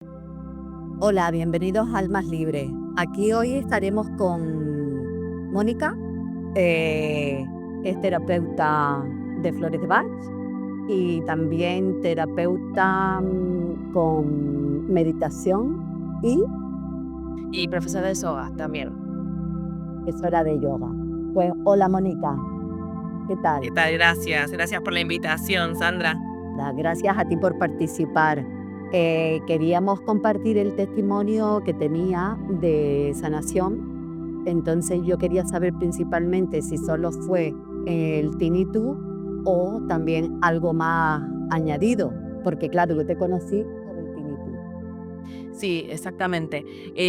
Hola, bienvenidos a Almas Libre. Aquí hoy estaremos con Mónica, eh, es terapeuta de flores de Bach y también terapeuta con meditación y Y profesora de yoga también. profesora de yoga. Pues hola Mónica, ¿qué tal? ¿Qué tal? Gracias. Gracias por la invitación, Sandra. Gracias a ti por participar. Queríamos compartir el testimonio que tenía de sanación. Entonces yo quería saber principalmente si solo fue el tinnitus o también algo más añadido, porque claro, yo te conocí por el tinnitus. Sí, exactamente.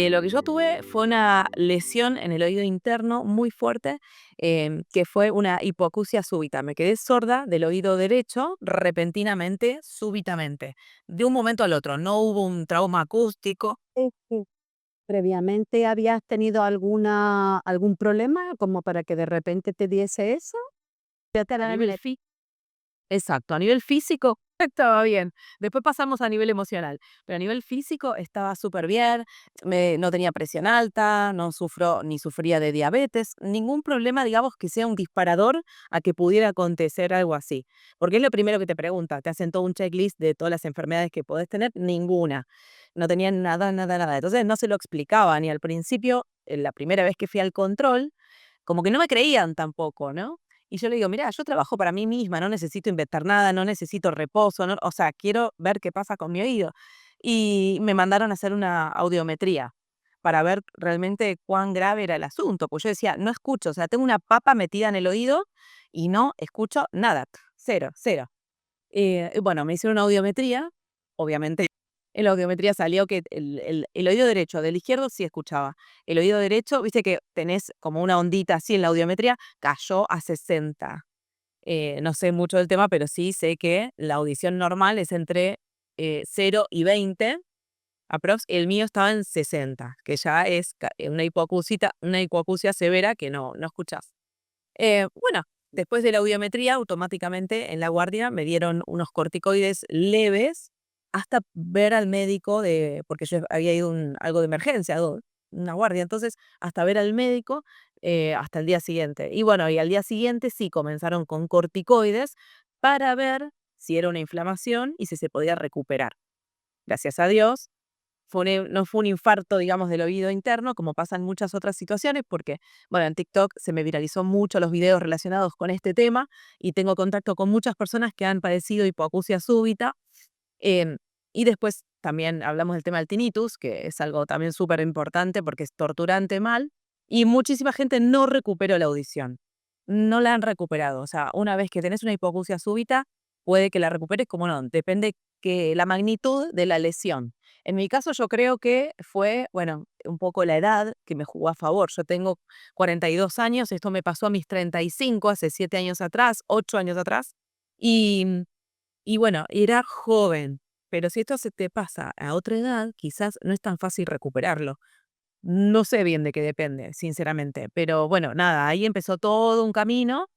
Lo que yo tuve fue una lesión en el oído interno muy fuerte, que fue una hipoacusia súbita. Me quedé sorda del oído derecho repentinamente, súbitamente, de un momento al otro. No hubo un trauma acústico. Sí. ¿Previamente habías tenido algún problema como para que de repente te diese eso? A nivel Exacto, a nivel físico estaba bien. Después pasamos a nivel emocional, pero a nivel físico estaba súper bien. No tenía presión alta, no sufro ni sufría de diabetes, ningún problema, digamos, que sea un disparador a que pudiera acontecer algo así. Porque es lo primero que te pregunta, te hacen todo un checklist de todas las enfermedades que podés tener, ninguna. No tenía nada, nada, nada. Entonces no se lo explicaba ni al principio, la primera vez que fui al control, como que no me creían tampoco, ¿no? Y yo le digo: "Mirá, yo trabajo para mí misma, no necesito inventar nada, no necesito reposo, no, o sea, quiero ver qué pasa con mi oído". Y me mandaron a hacer una audiometría para ver realmente cuán grave era el asunto, pues yo decía: "No escucho, o sea, tengo una papa metida en el oído y no escucho nada, cero, cero". Bueno, me hicieron una audiometría, obviamente en la audiometría salió que el oído derecho, del izquierdo sí escuchaba. El oído derecho, viste que tenés como una ondita así en la audiometría, cayó a 60. No sé mucho del tema, pero sí sé que la audición normal es entre 0 y 20 aprox. El mío estaba en 60, que ya es una hipoacusia severa que no escuchás. Bueno, después de la audiometría, automáticamente en la guardia me dieron unos corticoides leves hasta ver al médico porque yo había ido algo de emergencia, una guardia, entonces hasta ver al médico hasta el día siguiente. Y bueno, y al día siguiente sí comenzaron con corticoides para ver si era una inflamación y si se podía recuperar. Gracias a Dios, no fue un infarto, digamos, del oído interno, como pasa en muchas otras situaciones, porque, bueno, en TikTok se me viralizó mucho los videos relacionados con este tema y tengo contacto con muchas personas que han padecido hipoacusia súbita. em, y después también hablamos del tema del tinnitus, que es algo también súper importante porque es torturante mal, y muchísima gente no recuperó la audición. No la han recuperado. O sea, una vez que tenés una hipoacusia súbita, puede que la recuperes como no, depende que la magnitud de la lesión. En mi caso, yo creo que fue, bueno, un poco la edad que me jugó a favor. Yo tengo 42 años, esto me pasó a mis 35, hace 7 años atrás, 8 años atrás, y y bueno, era joven, pero si esto se te pasa a otra edad, quizás no es tan fácil recuperarlo. No sé bien de qué depende, sinceramente, pero bueno, nada, ahí empezó todo un camino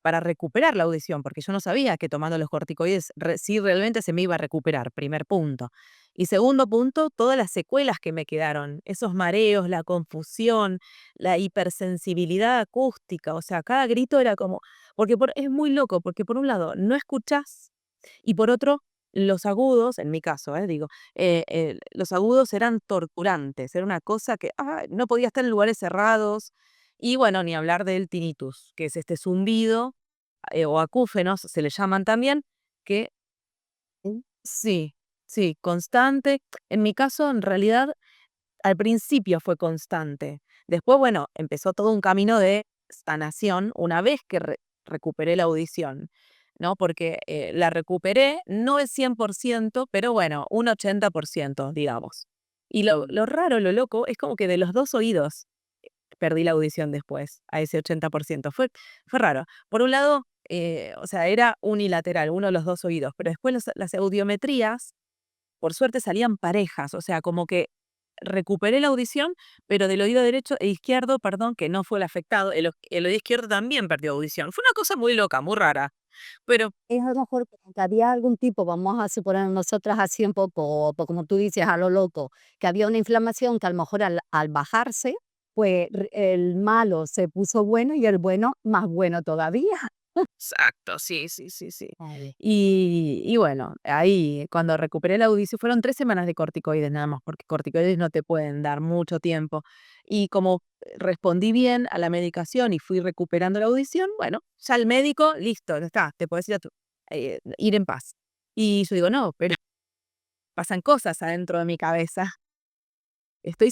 para recuperar la audición, porque yo no sabía que tomando los corticoides sí realmente se me iba a recuperar, primer punto. Y segundo punto, todas las secuelas que me quedaron, esos mareos, la confusión, la hipersensibilidad acústica, o sea, cada grito era como, es muy loco, porque por un lado no escuchás y por otro, los agudos, en mi caso, digo, los agudos eran torturantes, era una cosa que no podía estar en lugares cerrados. Y bueno, ni hablar del tinnitus, que es este zumbido o acúfenos, se le llaman también, que sí, sí, constante. En mi caso, en realidad, al principio fue constante. Después, bueno, empezó todo un camino de sanación una vez que recuperé la audición, ¿no? Porque la recuperé, no el 100%, pero bueno, un 80%, digamos. Y lo raro, lo loco, es como que de los dos oídos perdí la audición después, a ese 80%. Fue raro. Por un lado, o sea, era unilateral, uno de los dos oídos, pero después las audiometrías, por suerte, salían parejas, o sea, como que recuperé la audición, pero del oído derecho e izquierdo, perdón, que no fue el afectado, el oído izquierdo también perdió audición. Fue una cosa muy loca, muy rara, pero Es a lo mejor como que había algún tipo, vamos a suponer nosotras así un poco, pues como tú dices, a lo loco, que había una inflamación que a lo mejor al bajarse, pues el malo se puso bueno y el bueno más bueno todavía. exacto, sí, sí, sí, sí. Ay, Y bueno, ahí cuando recuperé la audición fueron 3 semanas de corticoides nada más, porque corticoides no te pueden dar mucho tiempo. Y como respondí bien a la medicación y fui recuperando la audición, bueno, ya el médico, listo, ya está, te puedes ir ir en paz. Y yo digo: "No, pero pasan cosas adentro de mi cabeza. Estoy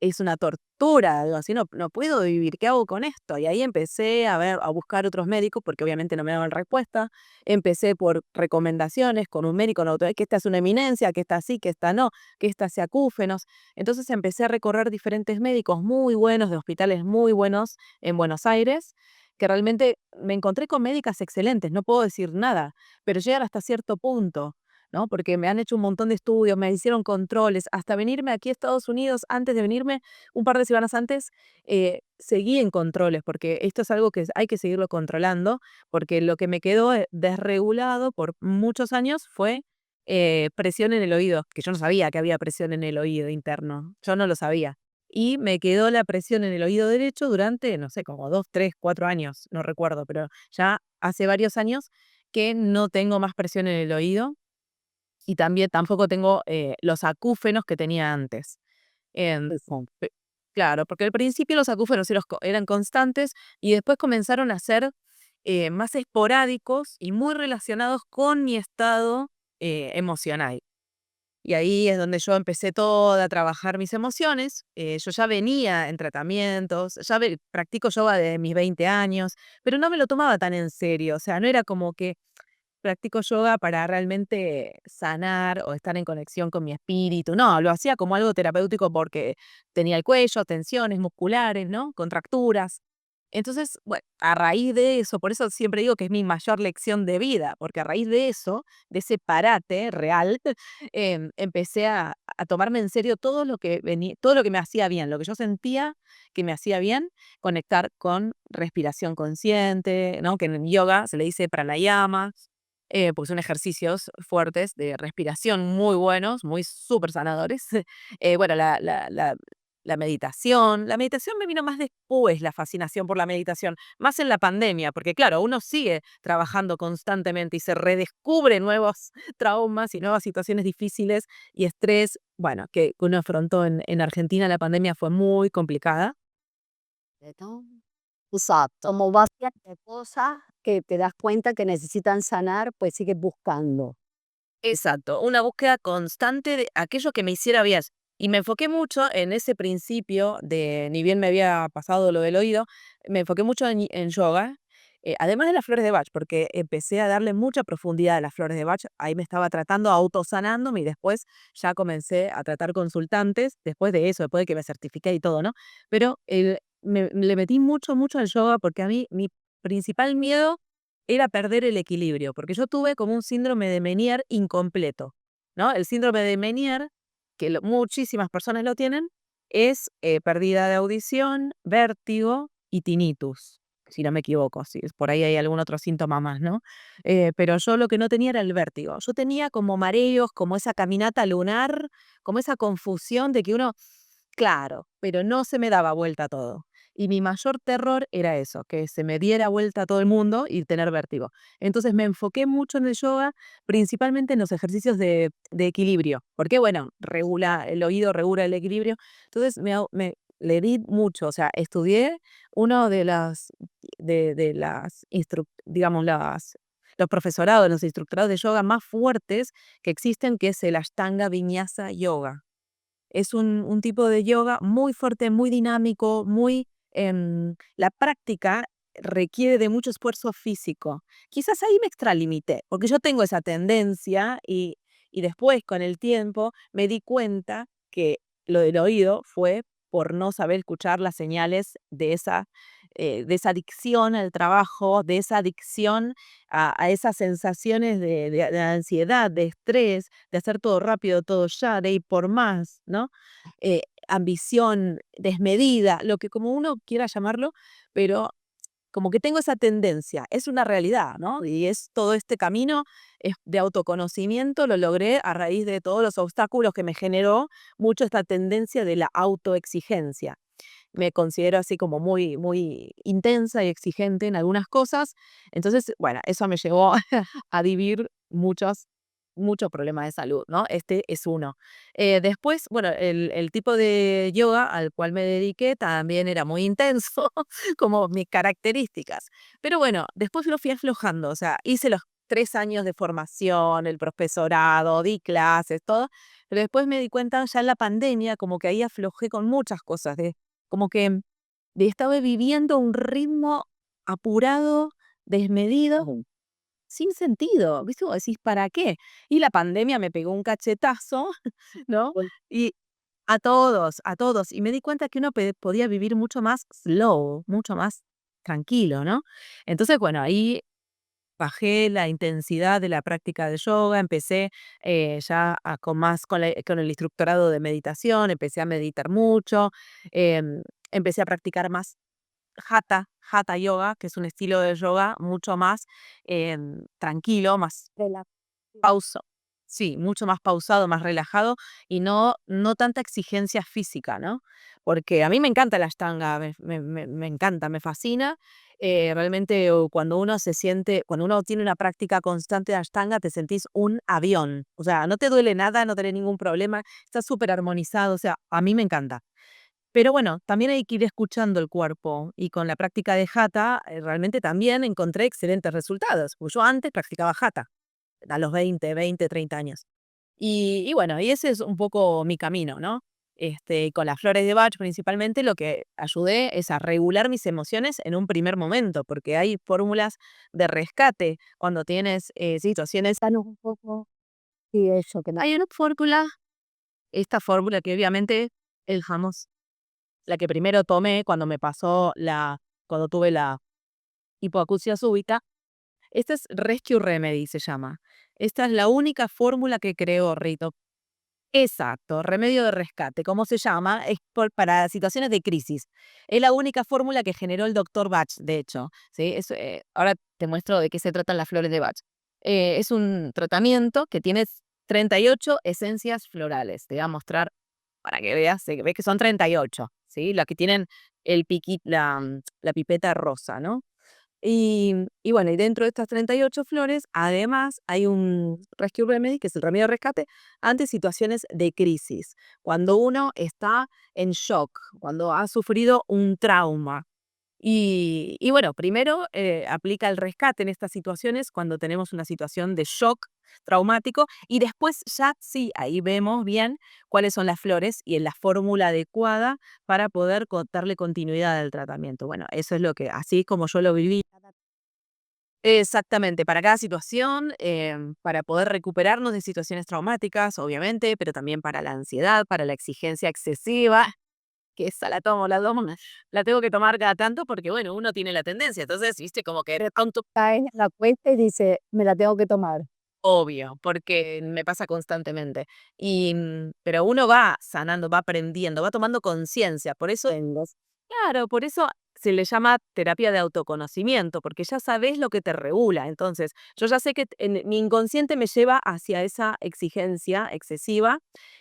es una tortura, digo así, no puedo vivir, ¿qué hago con esto?". Y ahí empecé a ver, a buscar otros médicos, porque obviamente no me daban respuesta. Empecé por recomendaciones con un médico, no, que esta es una eminencia, que esta sí, que esta no, que esta hace acúfenos. Entonces empecé a recorrer diferentes médicos muy buenos, de hospitales muy buenos en Buenos Aires, que realmente me encontré con médicas excelentes, no puedo decir nada, pero llegan hasta cierto punto. ¿No? Porque me han hecho un montón de estudios, me hicieron controles, hasta venirme aquí a Estados Unidos, antes de venirme, un par de semanas antes, seguí en controles, porque esto es algo que hay que seguirlo controlando, porque lo que me quedó desregulado por muchos años fue presión en el oído, que yo no sabía que había presión en el oído interno, yo no lo sabía. Y me quedó la presión en el oído derecho durante, no sé, como 2, 3, 4 años, no recuerdo, pero ya hace varios años que no tengo más presión en el oído y también tampoco tengo, los acúfenos que tenía antes. Em, exacto. pe claro, porque al principio los acúfenos eran constantes y después comenzaron a ser, más esporádicos y muy relacionados con mi estado, emocional. Y ahí es donde yo empecé toda a trabajar mis emociones. Yo ya venía en tratamientos, ya practico yoga desde mis 20 años, pero no me lo tomaba tan en serio. O sea, no era como que practico yoga para realmente sanar o estar en conexión con mi espíritu. No, lo hacía como algo terapéutico porque tenía el cuello, tensiones musculares, ¿no? Contracturas. Entonces, bueno, a raíz de eso, por eso siempre digo que es mi mayor lección de vida, porque a raíz de eso, de ese parate real, empecé a tomarme en serio todo lo que venía, todo lo que me hacía bien, lo que yo sentía que me hacía bien, conectar con respiración consciente, ¿no? Que en yoga se le dice pranayama, porque son ejercicios fuertes de respiración muy buenos, muy súper sanadores. Bueno, la meditación me vino más después, la fascinación por la meditación, más en la pandemia, porque claro, uno sigue trabajando constantemente y se redescubre nuevos traumas y nuevas situaciones difíciles y estrés, bueno, que uno afrontó en Argentina. La pandemia fue muy complicada. ¿No? Exacto. Como vas de cosas que te das cuenta que necesitan sanar, pues sigues buscando. Exacto, una búsqueda constante de aquello que me hiciera bien. Y me enfoqué mucho en ese principio de, ni bien me había pasado lo del oído, me enfoqué mucho en yoga, además de las flores de Bach, porque empecé a darle mucha profundidad a las flores de Bach. Ahí me estaba tratando, autosanándome y después ya comencé a tratar consultantes, después de eso, después de que me certifiqué y todo, ¿no? Pero le metí mucho, mucho al yoga porque a mí mi principal miedo era perder el equilibrio, porque yo tuve como un síndrome de Meniere incompleto, ¿no? El síndrome de Meniere, que muchísimas personas lo tienen, es pérdida de audición, vértigo y tinnitus, si no me equivoco, si por ahí hay algún otro síntoma más, ¿no? Pero yo lo que no tenía era el vértigo. Yo tenía como mareos, como esa caminata lunar, como esa confusión de que uno, claro, pero no se me daba vuelta todo. Y mi mayor terror era eso, que se me diera vuelta todo el mundo y tener vértigo. Entonces me enfoqué mucho en el yoga, principalmente en los ejercicios de equilibrio, porque bueno, regula el oído, regula el equilibrio. Entonces le di mucho, o sea, estudié uno de las digamos, los profesorados, los instructorados de yoga más fuertes que existen, que es el Ashtanga Vinyasa Yoga. Es un tipo de yoga muy fuerte, muy dinámico, la práctica requiere de mucho esfuerzo físico. Quizás ahí me extralimité, porque yo tengo esa tendencia y después, con el tiempo, me di cuenta que lo del oído fue por no saber escuchar las señales de esa adicción al trabajo, de esa adicción a esas sensaciones de ansiedad, de estrés, de hacer todo rápido, todo ya, de ir por más, ¿no? Ambición desmedida, lo que como uno quiera llamarlo, pero como que tengo esa tendencia, es una realidad, ¿no? Y es todo este camino de autoconocimiento, lo logré a raíz de todos los obstáculos que me generó mucho esta tendencia de la autoexigencia. Me considero así como muy, muy intensa y exigente en algunas cosas. Entonces, bueno, eso me llevó a vivir muchos problemas de salud, ¿no? Este es uno. Después, bueno, el tipo de yoga al cual me dediqué también era muy intenso, como mis características. Pero bueno, después lo fui aflojando, o sea, hice los 3 años de formación, el profesorado, di clases, todo, pero después me di cuenta ya en la pandemia, como que ahí aflojé con muchas cosas, como que estaba viviendo un ritmo apurado, desmedido, sin sentido, ¿viste? Vos decís, ¿para qué? Y la pandemia me pegó un cachetazo, ¿no? Pues, Y a todos. Y me di cuenta que uno podía vivir mucho más slow, mucho más tranquilo, ¿no? Entonces, bueno, ahí bajé la intensidad de la práctica de yoga, empecé ya con el instructorado de meditación, empecé a meditar mucho, empecé a practicar más hatha yoga, que es un estilo de yoga mucho más tranquilo, más pausa. Sí, mucho más pausado, más relajado y no tanta exigencia física, ¿no? Porque a mí me encanta la ashtanga, me encanta, me fascina. Realmente cuando uno tiene una práctica constante de ashtanga, te sentís un avión. O sea, no te duele nada, no tenés ningún problema, estás súper armonizado, o sea, a mí me encanta. Pero bueno, también hay que ir escuchando el cuerpo y con la práctica de hatha realmente también encontré excelentes resultados. Porque yo antes practicaba hatha a los 30 años. Y bueno, y ese es un poco mi camino, ¿no? Con las flores de Bach principalmente lo que ayudé es a regular mis emociones en un primer momento, porque hay fórmulas de rescate cuando tienes situaciones. cuéntanos un poco, sí, eso, que no. Hay una fórmula, esta fórmula que obviamente el jamos, la que primero tomé cuando me pasó cuando tuve la hipoacusia súbita. Esta es Rescue Remedy, se llama. Esta es la única fórmula que creó Rito. Exacto, remedio de rescate. ¿Cómo se llama? Es para situaciones de crisis. Es la única fórmula que generó el doctor Bach, de hecho. ¿Sí? Ahora te muestro de qué se tratan las flores de Bach. Es un tratamiento que tiene 38 esencias florales. Te voy a mostrar para que veas, ves que son 38, ¿sí? Las que tienen la pipeta rosa, ¿no? Y bueno, y dentro de estas 38 flores, además hay un Rescue Remedy, que es el remedio de rescate, ante situaciones de crisis. Cuando uno está en shock, cuando ha sufrido un trauma. Y bueno, primero aplica el rescate en estas situaciones cuando tenemos una situación de shock traumático y después ya sí, ahí vemos bien cuáles son las flores y en la fórmula adecuada para poder darle continuidad al tratamiento. Bueno, eso es así como yo lo viví. Exactamente, para cada situación, para poder recuperarnos de situaciones traumáticas, obviamente, pero también para la ansiedad, para la exigencia excesiva, que esa la tengo que tomar cada tanto porque, bueno, uno tiene la tendencia, entonces, viste, como que de tanto Caes en la cuesta y dice, me la tengo que tomar. obvio, porque me pasa constantemente. Pero uno va sanando, va aprendiendo, va tomando conciencia, por eso Tengo. claro, por eso se le llama terapia de autoconocimiento, porque ya sabes lo que te regula. Entonces, yo ya sé que mi inconsciente me lleva hacia esa exigencia excesiva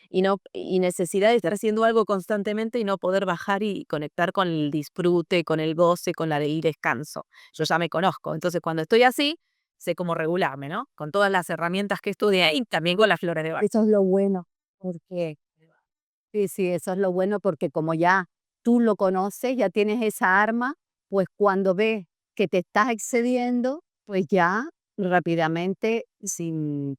y necesidad de estar haciendo algo constantemente y no poder bajar y conectar con el disfrute, con el goce, con la de ir descanso. Yo ya me conozco. Entonces, cuando estoy así, sé cómo regularme, ¿no? Con todas las herramientas que estudié y también con las flores de Bach. Eso es lo bueno, porque sí, sí, eso es lo bueno, porque como ya tú lo conoces, ya tienes esa arma, pues cuando ves que te estás excediendo, pues ya rápidamente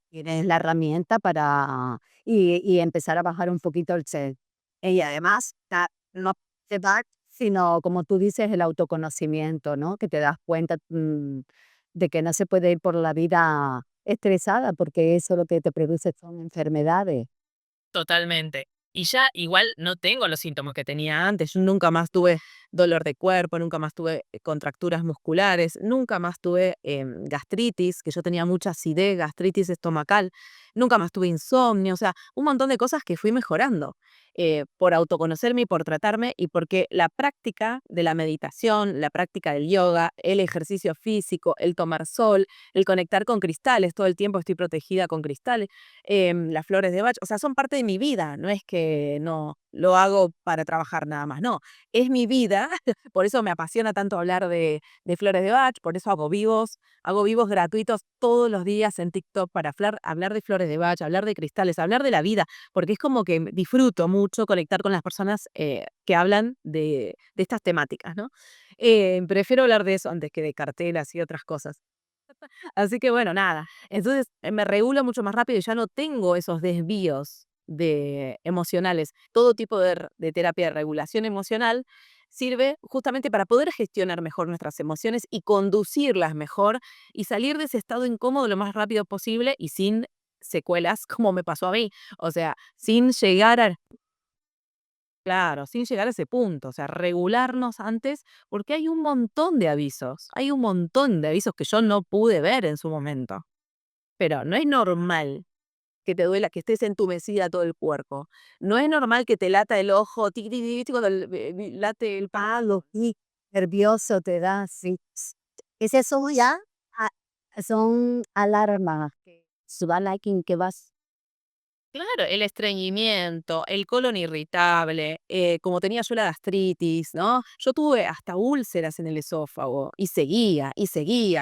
tienes la herramienta para y empezar a bajar un poquito el set. Y además, no te da, sino como tú dices, el autoconocimiento, ¿no? Que te das cuenta de que no se puede ir por la vida estresada, porque eso lo que te produce son enfermedades. Totalmente. Y ya igual no tengo los síntomas que tenía antes. Yo nunca más tuve dolor de cuerpo, nunca más tuve contracturas musculares, nunca más tuve gastritis, que yo tenía mucha acidez, gastritis estomacal, nunca más tuve insomnio, o sea, un montón de cosas que fui mejorando por autoconocerme y por tratarme y porque la práctica de la meditación, la práctica del yoga, el ejercicio físico, el tomar sol, el conectar con cristales, todo el tiempo estoy protegida con cristales, las flores de Bach, o sea, son parte de mi vida, no es que no lo hago para trabajar nada más, no, es mi vida, por eso me apasiona tanto hablar de flores de Bach, por eso hago vivos gratuitos todos los días en TikTok para hablar de flores de Bach, hablar de cristales, hablar de la vida, porque es como que disfruto mucho conectar con las personas que hablan de estas temáticas, ¿no? Prefiero hablar de eso antes que de cartelas y otras cosas. Así que bueno, nada. Entonces, me regulo mucho más rápido y ya no tengo esos desvíos emocionales. Todo tipo de terapia de regulación emocional sirve justamente para poder gestionar mejor nuestras emociones y conducirlas mejor y salir de ese estado incómodo lo más rápido posible y sin secuelas, como me pasó a mí. O sea, sin llegar a claro, sin llegar a ese punto, o sea, regularnos antes, porque hay un montón de avisos que yo no pude ver en su momento. Pero no es normal que te duela, que estés entumecida todo el cuerpo. No es normal que te lata el ojo, tiqui, tiqui, ¿viste cuando late el Palo, sí, nervioso te da, sí. Ese son ya, son alarmas que suban like en que vas. claro, el estreñimiento, el colon irritable, como tenía yo la gastritis, ¿no? Yo tuve hasta úlceras en el esófago y seguía,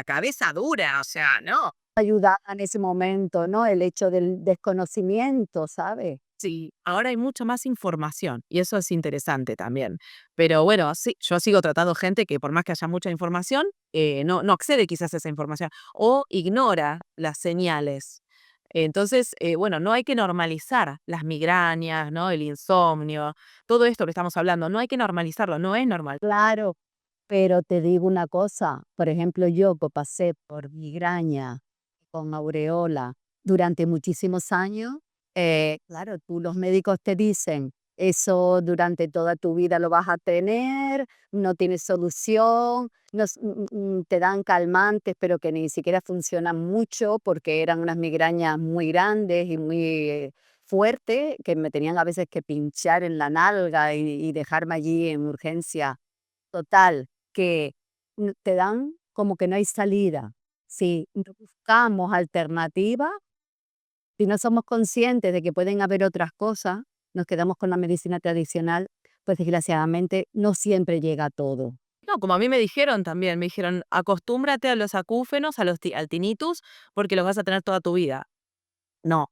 cabeza dura, o sea, no. Ayuda en ese momento, ¿no? El hecho del desconocimiento, ¿sabes? Sí, ahora hay mucha más información y eso es interesante también. Pero bueno, sí, yo sigo tratando gente que por más que haya mucha información, no accede quizás a esa información o ignora las señales. Entonces, bueno, no hay que normalizar las migrañas, ¿no? El insomnio, todo esto que estamos hablando, no hay que normalizarlo, no es normal. Claro, pero te digo una cosa, por ejemplo, yo que pasé por migraña con aureola durante muchísimos años, claro, tú los médicos te dicen, eso durante toda tu vida lo vas a tener, no tienes solución, te dan calmantes, pero que ni siquiera funcionan mucho porque eran unas migrañas muy grandes y muy fuertes, que me tenían a veces que pinchar en la nalga y dejarme allí en urgencia. Total, que te dan como que no hay salida. Si no buscamos alternativas, si no somos conscientes de que pueden haber otras cosas, nos quedamos con la medicina tradicional, pues desgraciadamente no siempre llega todo. No, como a mí me dijeron también, me dijeron, acostúmbrate a los acúfenos, al tinnitus, porque los vas a tener toda tu vida. No,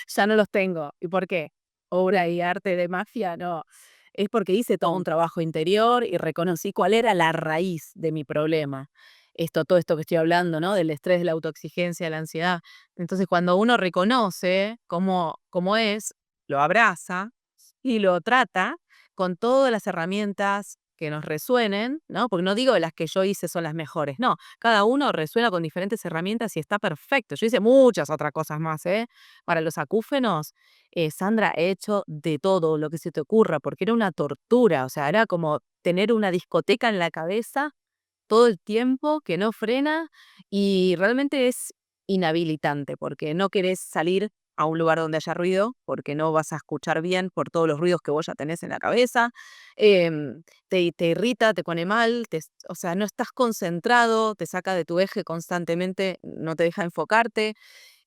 ya no los tengo. ¿Y por qué? Obra y arte de mafia, no. Es porque hice todo un trabajo interior y reconocí cuál era la raíz de mi problema. Todo esto que estoy hablando, ¿no? Del estrés, de la autoexigencia, de la ansiedad. Entonces, cuando uno reconoce cómo es, lo abraza y lo trata con todas las herramientas que nos resuenen, ¿no? Porque no digo las que yo hice son las mejores, no. Cada uno resuena con diferentes herramientas y está perfecto. Yo hice muchas otras cosas más, ¿eh? Para los acúfenos, Sandra, he hecho de todo lo que se te ocurra, porque era una tortura, o sea, era como tener una discoteca en la cabeza todo el tiempo que no frena y realmente es inhabilitante, porque no querés salir a un lugar donde haya ruido, porque no vas a escuchar bien por todos los ruidos que vos ya tenés en la cabeza, te irrita, te pone mal, o sea, no estás concentrado, te saca de tu eje constantemente, no te deja enfocarte.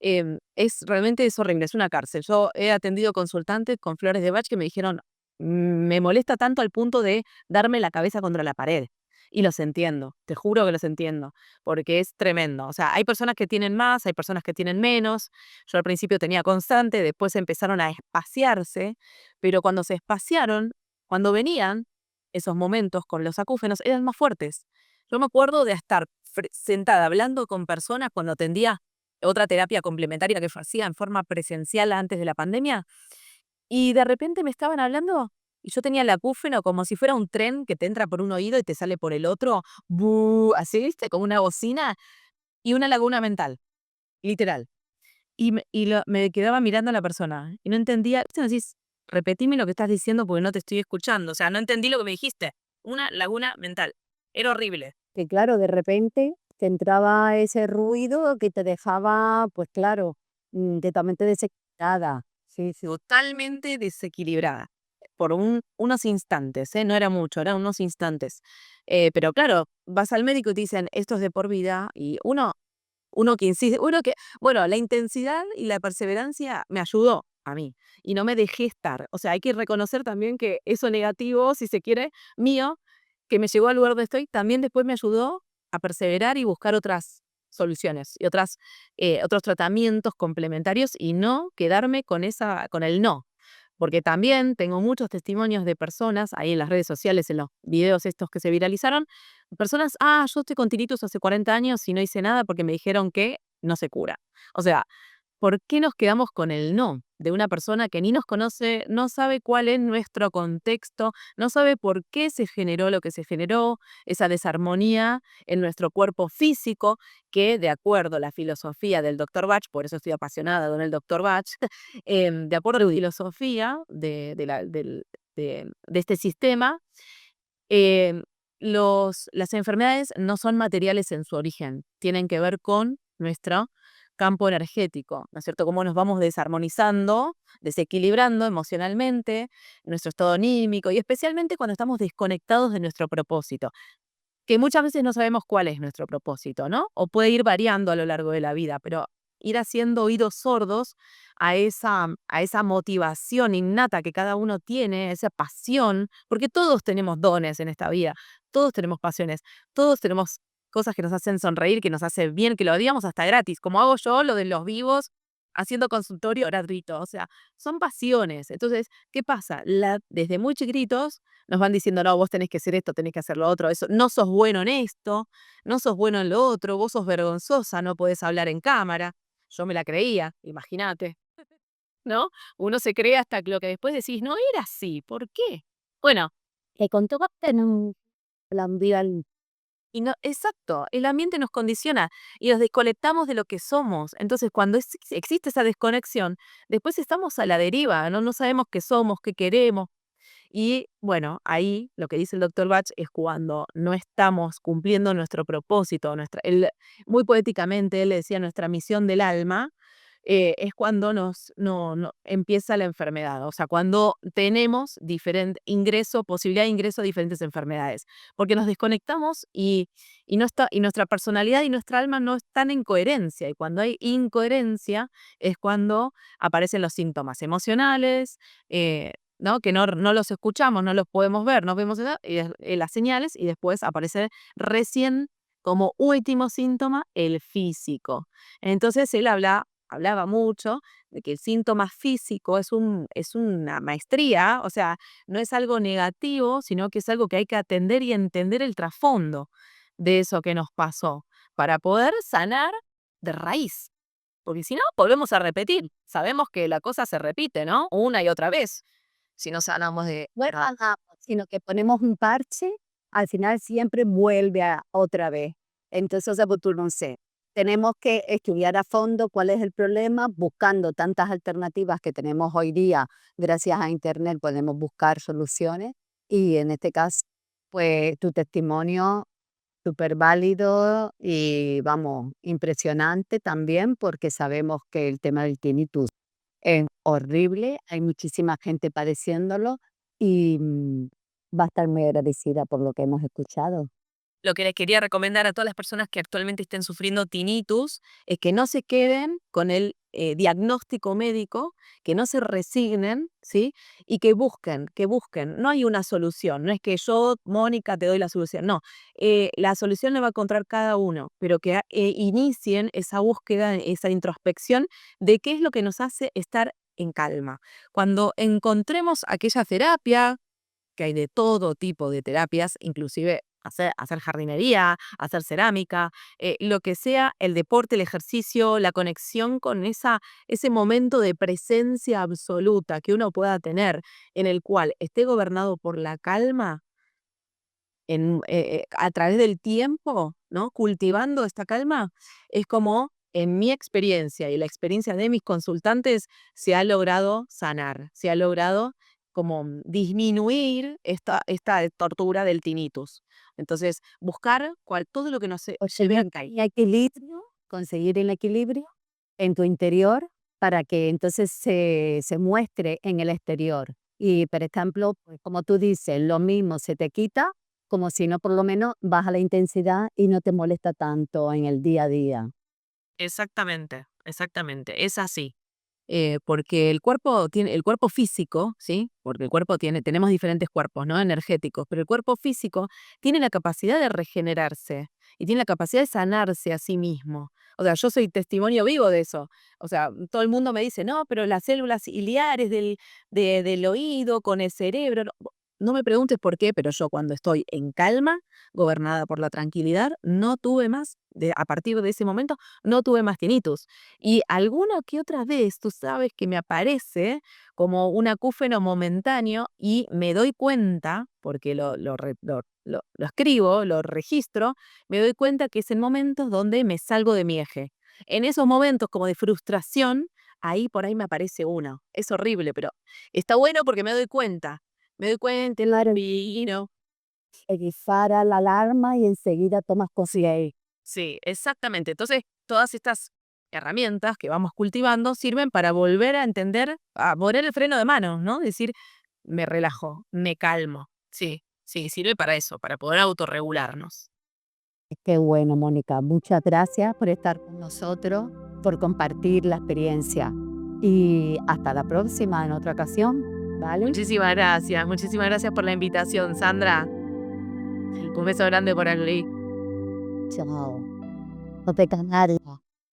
Realmente es horrible, es una cárcel. Yo he atendido consultantes con flores de Bach que me dijeron, me molesta tanto al punto de darme la cabeza contra la pared. Y los entiendo, te juro que los entiendo, porque es tremendo. O sea, hay personas que tienen más, hay personas que tienen menos. Yo al principio tenía constante, después empezaron a espaciarse, pero cuando se espaciaron, cuando venían esos momentos con los acúfenos, eran más fuertes. Yo me acuerdo de estar sentada hablando con personas cuando atendía otra terapia complementaria que hacía en forma presencial antes de la pandemia, y de repente me estaban hablando y yo tenía el acúfeno como si fuera un tren que te entra por un oído y te sale por el otro, ¡bu! Así, ¿viste? Como una bocina y una laguna mental, literal. Me quedaba mirando a la persona y no entendía, ¿viste? Me decís, repetime lo que estás diciendo porque no te estoy escuchando. O sea, no entendí lo que me dijiste. Una laguna mental. Era horrible. Que claro, de repente te entraba ese ruido que te dejaba, pues claro, totalmente desequilibrada. Sí, sí. Totalmente desequilibrada. Por unos instantes, ¿eh? No era mucho, eran unos instantes. Pero claro, vas al médico y te dicen, esto es de por vida, y uno que insiste, bueno, la intensidad y la perseverancia me ayudó a mí y no me dejé estar. O sea, hay que reconocer también que eso negativo, si se quiere, mío, que me llegó al lugar donde estoy, también después me ayudó a perseverar y buscar otras soluciones y otros tratamientos complementarios y no quedarme con el no. Porque también tengo muchos testimonios de personas ahí en las redes sociales, en los videos estos que se viralizaron, personas, yo estoy con tinnitus hace 40 años y no hice nada porque me dijeron que no se cura. O sea, ¿por qué nos quedamos con el no de una persona que ni nos conoce, no sabe cuál es nuestro contexto, no sabe por qué se generó lo que se generó, esa desarmonía en nuestro cuerpo físico, que de acuerdo a la filosofía del doctor Bach, por eso estoy apasionada con el doctor Bach, de acuerdo a la filosofía de este sistema, em, las enfermedades no son materiales en su origen, tienen que ver con nuestro campo energético, ¿no es cierto? Cómo nos vamos desarmonizando, desequilibrando emocionalmente, nuestro estado anímico y especialmente cuando estamos desconectados de nuestro propósito, que muchas veces no sabemos cuál es nuestro propósito, ¿no? O puede ir variando a lo largo de la vida, pero ir haciendo oídos sordos a esa motivación innata que cada uno tiene, esa pasión, porque todos tenemos dones en esta vida, todos tenemos pasiones, todos tenemos cosas que nos hacen sonreír, que nos hacen bien, que lo haríamos hasta gratis, como hago yo lo de los vivos haciendo consultorio gratuito, o sea, son pasiones. Entonces, ¿qué pasa? Desde muy chiquitos nos van diciendo, no, vos tenés que hacer esto, tenés que hacer lo otro, eso, no sos bueno en esto, no sos bueno en lo otro, vos sos vergonzosa, no podés hablar en cámara. Yo me la creía, imagínate, ¿no? Uno se cree hasta que lo que después decís, no era así, ¿por qué? Bueno, Que con todo tenemos la ambival y no, exacto, el ambiente nos condiciona y nos desconectamos de lo que somos. Entonces, cuando existe esa desconexión, después estamos a la deriva, ¿no? No sabemos qué somos, qué queremos. Y bueno, ahí lo que dice el doctor Bach es cuando no estamos cumpliendo nuestro propósito, muy poéticamente él le decía nuestra misión del alma, es cuando no empieza la enfermedad, o sea, cuando tenemos posibilidad de ingreso a diferentes enfermedades, porque nos desconectamos y nuestra personalidad y nuestra alma no están en coherencia, y cuando hay incoherencia es cuando aparecen los síntomas emocionales, ¿no? Que no los escuchamos, no los podemos ver, no vemos las señales y después aparece recién como último síntoma el físico. Entonces él hablaba mucho de que el síntoma físico es una maestría, o sea, no es algo negativo, sino que es algo que hay que atender y entender el trasfondo de eso que nos pasó para poder sanar de raíz. Porque si no, volvemos a repetir. Sabemos que la cosa se repite, ¿no? Una y otra vez. Si no sanamos de bueno, raíz. ajá, sino que ponemos un parche, al final siempre vuelve a otra vez. Entonces, o sea, pues tú no sé, tenemos que estudiar a fondo cuál es el problema, buscando tantas alternativas que tenemos hoy día, gracias a Internet podemos buscar soluciones y en este caso, pues tu testimonio súper válido y vamos, impresionante también porque sabemos que el tema del tinnitus es horrible, hay muchísima gente padeciéndolo y va a estar muy agradecida por lo que hemos escuchado. Lo que les quería recomendar a todas las personas que actualmente estén sufriendo tinnitus es que no se queden con el diagnóstico médico, que no se resignen, ¿sí? Y que busquen. No hay una solución, no es que yo, Mónica, te doy la solución, no. La solución la va a encontrar cada uno, pero que inicien esa búsqueda, esa introspección de qué es lo que nos hace estar en calma. Cuando encontremos aquella terapia, que hay de todo tipo de terapias, inclusive hacer jardinería, hacer cerámica, lo que sea, el deporte, el ejercicio, la conexión con ese momento de presencia absoluta que uno pueda tener, en el cual esté gobernado por la calma, a través del tiempo, ¿no? Cultivando esta calma, es como en mi experiencia y la experiencia de mis consultantes, se ha logrado sanar, se ha logrado como disminuir esta tortura del tinnitus. Entonces, buscar todo lo que nos O se sea, vea en CAI. equilibrio, conseguir el equilibrio en tu interior para que entonces se muestre en el exterior. Y, por ejemplo, pues, como tú dices, lo mismo se te quita, como si no por lo menos baja la intensidad y no te molesta tanto en el día a día. Exactamente, exactamente, es así. Porque el cuerpo físico, ¿sí? Porque el cuerpo tenemos diferentes cuerpos, ¿no? Energéticos, pero el cuerpo físico tiene la capacidad de regenerarse y tiene la capacidad de sanarse a sí mismo. O sea, yo soy testimonio vivo de eso. O sea, todo el mundo me dice, no, pero las células iliares del oído con el cerebro. No, no me preguntes por qué, pero yo cuando estoy en calma, gobernada por la tranquilidad, no tuve más, a partir de ese momento, no tuve más tinnitus. Y alguna que otra vez, tú sabes que me aparece como un acúfeno momentáneo y me doy cuenta, porque lo escribo, lo registro, me doy cuenta que es en momentos donde me salgo de mi eje. En esos momentos como de frustración, ahí por ahí me aparece uno. Es horrible, pero está bueno porque me doy cuenta. Me doy cuenta Claro, y, se dispara la alarma y enseguida tomas conciencia. sí, exactamente. Entonces, todas estas herramientas que vamos cultivando sirven para volver a entender, a poner el freno de mano, ¿no? Decir, me relajo, me calmo. Sí, sí, sirve para eso, para poder autorregularnos. Qué bueno, Mónica. Muchas gracias por estar con nosotros, por compartir la experiencia. Y hasta la próxima, en otra ocasión, ¿vale? Muchísimas gracias por la invitación, Sandra. Un beso grande por aquí. Chao. No te canales.